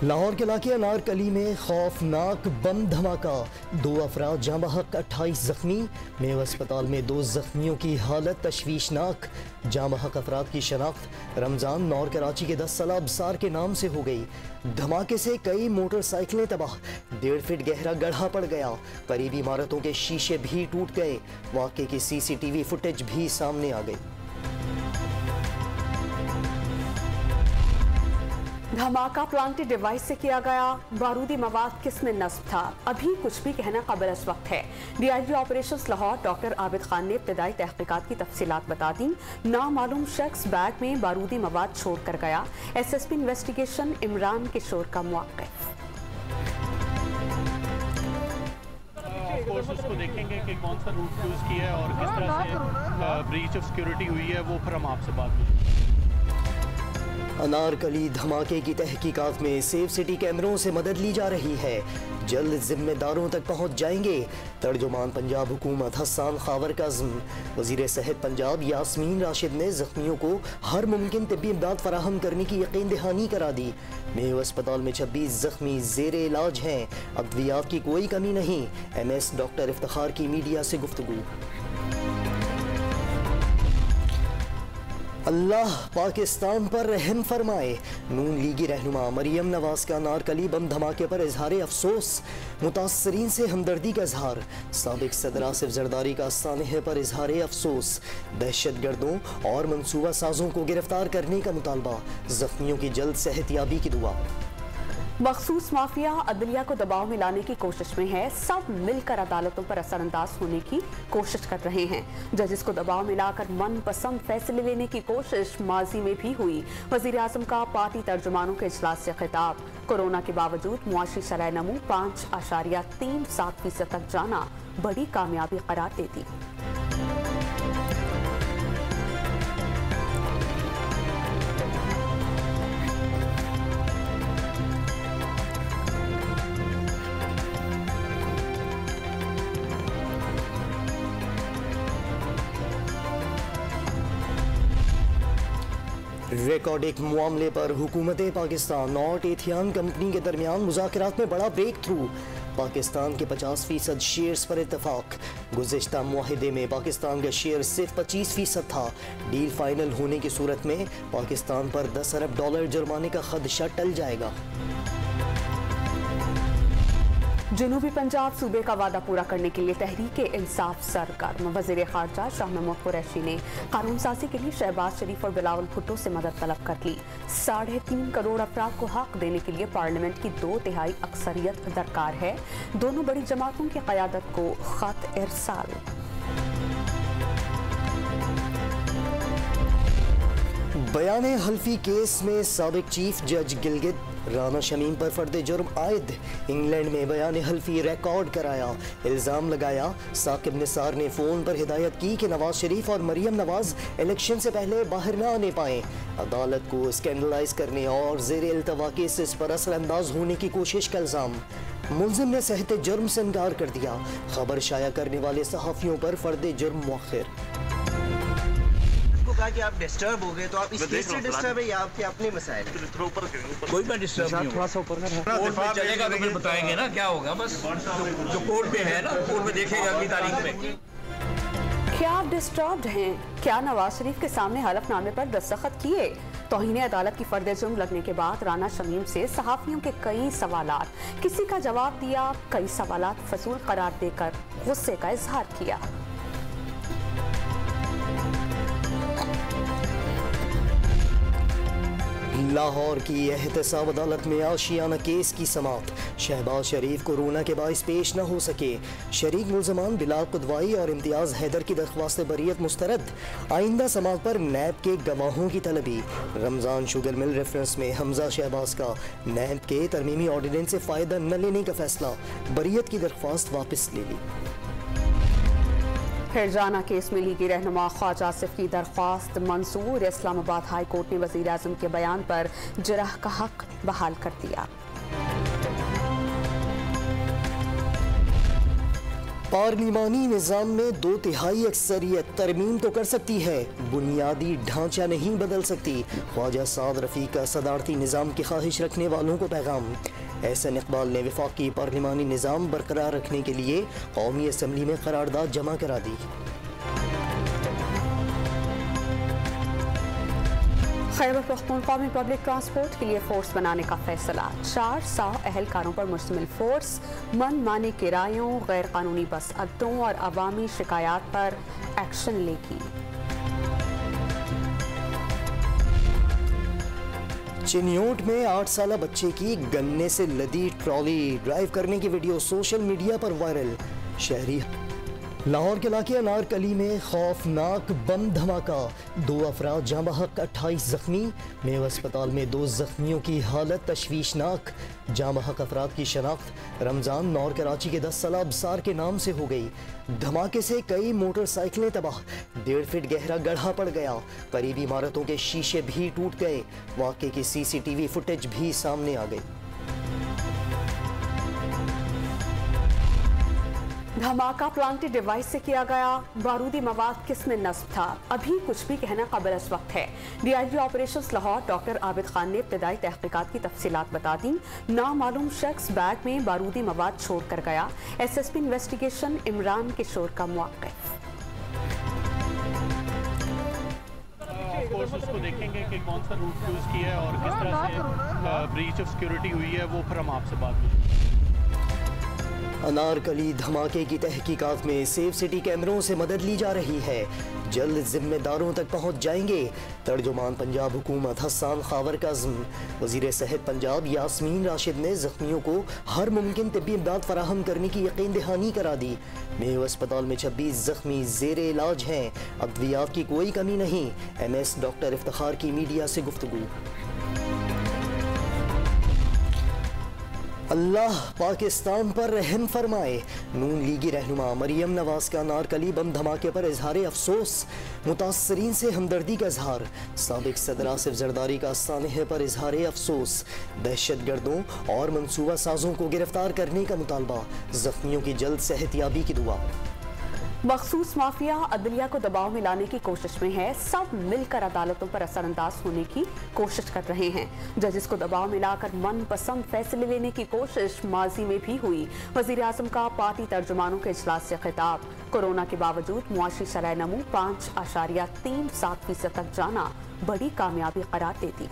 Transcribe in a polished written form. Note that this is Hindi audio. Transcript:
लाहौर के इलाके अनारकली में खौफनाक बम धमाका, 2 अफराद जाँ बहक, 28 जख्मी। मेव अस्पताल में 2 जख्मियों की हालत तशवीशनाक। जाँ बहक अफराद की शनाख्त रमजान नौर कराची के 10 साला अबसार के नाम से हो गई। धमाके से कई मोटरसाइकिलें तबाह, 1.5 फीट गहरा गड्ढा पड़ गया, करीबी इमारतों के शीशे भी टूट गए। वाक़े की CCTV फुटेज भी सामने आ गई। धमाका प्लांटेड डिवाइस से किया गया, बारूदी मवाद किस में नस्ब था, अभी कुछ भी कहना काबिल इस वक्त है। DIG operations Lahore doctor Abid Khan ने इब्तदाई तहकीकात की तफसीलात बता दी। नामालूम शख्स बैग में बारूदी मवाद छोड़ कर गया। SSP इन्वेस्टिगेशन इमरान किशोर का मौक़िफ़। उसको देखेंगे कि कौन सा रूट यूज़ किया है और किस तरह से ब्रीच ऑफ सिक्योरिटी हुई है, वो फिर हम आपसे बात करेंगे। अनारकली धमाके की तहकीकात में सेफ सिटी कैमरों से मदद ली जा रही है, जल्द जिम्मेदारों तक पहुंच जाएंगे। तर्जुमान पंजाब हुकूमत हसन खावर का अज़्म। वज़ीर सेहत पंजाब यास्मीन राशिद ने जख्मियों को हर मुमकिन तिब्बी इमदाद फराहम करने की यकीन दहानी करा दी। मेव अस्पताल में 26 जख्मी ज़ेरे इलाज हैं, अद्वियात की कोई कमी नहीं। MS डॉक्टर इफ्तिखार की मीडिया से गुफ्तगू। अल्लाह पाकिस्तान पर रहम फरमाए। नून लीगी रहनुमा मरियम नवाज का अनारकली बम धमाके पर इजहार अफसोस, मुतासरीन से हमदर्दी का इजहार। साबिक सदर आसिफ जरदारी का सानहे पर इजहार अफसोस। दहशतगर्दों और मनसूबा साजों को गिरफ्तार करने का मुतालबा, जख्मियों की जल्द सेहतियाबी की दुआ। मखसूस माफिया अदलिया को दबाव में लाने की कोशिश में है, सब मिलकर अदालतों पर असरअंदाज होने की कोशिश कर रहे हैं। जजेस को दबाव में लाकर मनपसंद फैसले लेने की कोशिश माजी में भी हुई। वजीर आजम का पार्टी तर्जुमानों के इजलास से खिताब। कोरोना के बावजूद मुआशी शरह नमू 5.37% तक जाना बड़ी कामयाबी करार देती। रिकॉर्डिक मामले पर हुकूमत पाकिस्तान और एथियान कंपनी के दरमियान मुज़ाकरात में बड़ा ब्रेक थ्रू। पाकिस्तान के 50% शेयर्स पर इत्तफाक। गुज़िश्ता मुआहिदे में पाकिस्तान का शेयर सिर्फ 25% था। डील फाइनल होने की सूरत में पाकिस्तान पर $10 अरब जुर्माने का खदशा टल जाएगा। जनूबी पंजाब सूबे का वादा पूरा करने के लिए तहरीक इंसाफ सरगर्म। वज़ीर ख़ारजा शाह महमूद कुरैशी ने कानून साजी के लिए शहबाज शरीफ और बिलावल भुट्टो से मदद तलब कर ली। 3.5 करोड़ अफराद को हक देने के लिए पार्लियामेंट की 2/3 अक्सरियत दरकार है। दोनों बड़ी जमातों की क़यादत को ख़त इरसाल। बयान हल्फी केस में साबिक चीफ जज गिलगित राना शमीम पर फर्द जुर्म आयद। इंग्लैंड में बयान हल्फी रिकॉर्ड कराया, इल्ज़ाम लगाया साकिब निसार ने फ़ोन पर हिदायत की कि नवाज शरीफ और मरियम नवाज इलेक्शन से पहले बाहर न आने पाएँ। अदालत को स्कैंडलाइज करने और ज़ेर इल्तवा केसेस पर असरअंदाज होने की कोशिश का इल्ज़ाम। मुल्ज़िम ने सहते जुर्म से इनकार कर दिया। खबर शाया करने वाले सहाफ़ियों पर फर्द जुर्म मुअख्खर। कहा कि आप डिस्टर्ब हो गए, तो आप इस केस से डिस्टर्ब है या आपके अपने मसाइल? कोई मैं डिस्टर्ब नहीं हूं। थोड़ा सा ऊपर कोर्ट में चलेगा तो फिर बताएंगे ना क्या होगा। बस जो कोर्ट में है ना, कोर्ट में देखेगा अगली तारीख में। क्या आप डिस्टर्ब्ड हैं? क्या नवाज शरीफ के सामने हलफनामे पर दस्तखत किए? तौहीन अदालत की फर्द जुर्म लगने के बाद राना शमीम से सहाफियों के कई सवालात, किसी का जवाब दिया, कई सवालात फजूल करार देकर गुस्से का इजहार किया। लाहौर की एहतसाब अदालत में आशियाना केस की समाअत। शहबाज शरीफ कोरोना के बाइस पेश न हो सके। शरीक मुल्ज़मान बिलाल कुदवाई और इम्तियाज़ हैदर की दरख्वास्त बरियत मुस्तरद। आइंदा समाअत पर नैब के गवाहों की तलबी। रमज़ान शुगर मिल रेफरेंस में हमजा शहबाज का नैब के तरमीमी ऑर्डिनेंस से फ़ायदा न लेने का फैसला, बरियत की दरख्वास्त वापस ले ली। हिरजाना केस में लीगी रहनुमा ख्वाजा आसिफ की दरख्वास्त मंसूर। इस्लामाबाद हाई कोर्ट ने वज़ीर आज़म के बयान पर जरह का हक बहाल कर दिया। पार्लिमानी निज़ाम में 2/3 अक्सरियत तरमीम तो कर सकती है, बुनियादी ढांचा नहीं बदल सकती। ख्वाजा साद रफ़ीक का सदारती निज़ाम की ख्वाहिश रखने वालों को पैगाम। एहसन इकबाल ने वफाकी पार्लिमानी निज़ाम बरकरार रखने के लिए कौमी असम्बली में करारदाद जमा करा दी। खैबर पख्तूनख्वा में पब्लिक ट्रांसपोर्ट के लिए फोर्स बनाने का फैसला। 400 अहलकारों पर मुश्तमिल फोर्स मनमाने किरायों, गैर कानूनी बस अड्डों और अवामी शिकायत पर एक्शन लेगी। चिन्योट में 8 साला बच्चे की गन्ने से लदी ट्रॉली ड्राइव करने की वीडियो सोशल मीडिया पर वायरल। शहरी लाहौर के इलाके अनारकली में खौफनाक बम धमाका, 2 अफराद जाँ बहक, 28 जख्मी। मेव अस्पताल में 2 जख्मियों की हालत तशवीशनाक। जाँ बहक अफराद की शनाख्त रमजान नौर कराची के 10 साला अबसार के नाम से हो गई। धमाके से कई मोटरसाइकिलें तबाह, 1.5 फीट गहरा गड्ढा पड़ गया, करीबी इमारतों के शीशे भी टूट गए। वाक़े की CCTV फुटेज भी सामने आ गई। धमाका प्लांटेड डिवाइस से किया गया, बारूदी मवाद किसने नस्ब था, अभी कुछ भी कहना काबिल इस वक्त है। DIG operations Lahore doctor Abid Khan ने इब्तदाई तहकीकात की तफसीलात बता दी। नामालूम शख्स बैग में बारूदी मवाद छोड़ कर गया। SSP इन्वेस्टिगेशन इमरान किशोर का मौक़िफ़। उसको देखेंगे कि कौन सा रूट यूज़ किया है और किस तरह से ब्रीच ऑफ सिक्योरिटी हुई है, वो फिर हम आपसे बात करेंगे। अनारकली धमाके की तहकीकात में सेफ सिटी कैमरों से मदद ली जा रही है, जल्द जिम्मेदारों तक पहुंच जाएंगे। तर्जुमान पंजाब हुकूमत हसन खावर का अज़्म। वज़ीर सेहत पंजाब यास्मीन राशिद ने जख्मियों को हर मुमकिन तिब्बी इमदाद फराहम करने की यकीन दहानी करा दी। मेव अस्पताल में 26 जख्मी ज़ेरे इलाज हैं, अद्वियात की कोई कमी नहीं। MS डॉक्टर इफ्तिखार की मीडिया से गुफ्तगू। अल्लाह पाकिस्तान पर रहम फरमाए। नून लीगी रहनुमा मरियम नवाज का अनारकली बम धमाके पर इजहार अफसोस, मुतासरीन से हमदर्दी का इजहार। साबिक सदर आसिफ जरदारी का सानह पर इजहार अफसोस। दहशत गर्दों और मनसूबा साजों को गिरफ्तार करने का मुतालबा, जख्मियों की जल्द सेहतियाबी की दुआ। मखसूस माफिया अदलिया को दबाव में लाने की कोशिश में है, सब मिलकर अदालतों पर असरअंदाज होने की कोशिश कर रहे हैं। जजेस को दबाव में लाकर मनपसंद फैसले लेने की कोशिश माजी में भी हुई। वजीर आजम का पार्टी तर्जुमानों के इजलास से खिताब। कोरोना के बावजूद मुआशी शरह नमू 5.37% तक जाना बड़ी कामयाबी करार देती।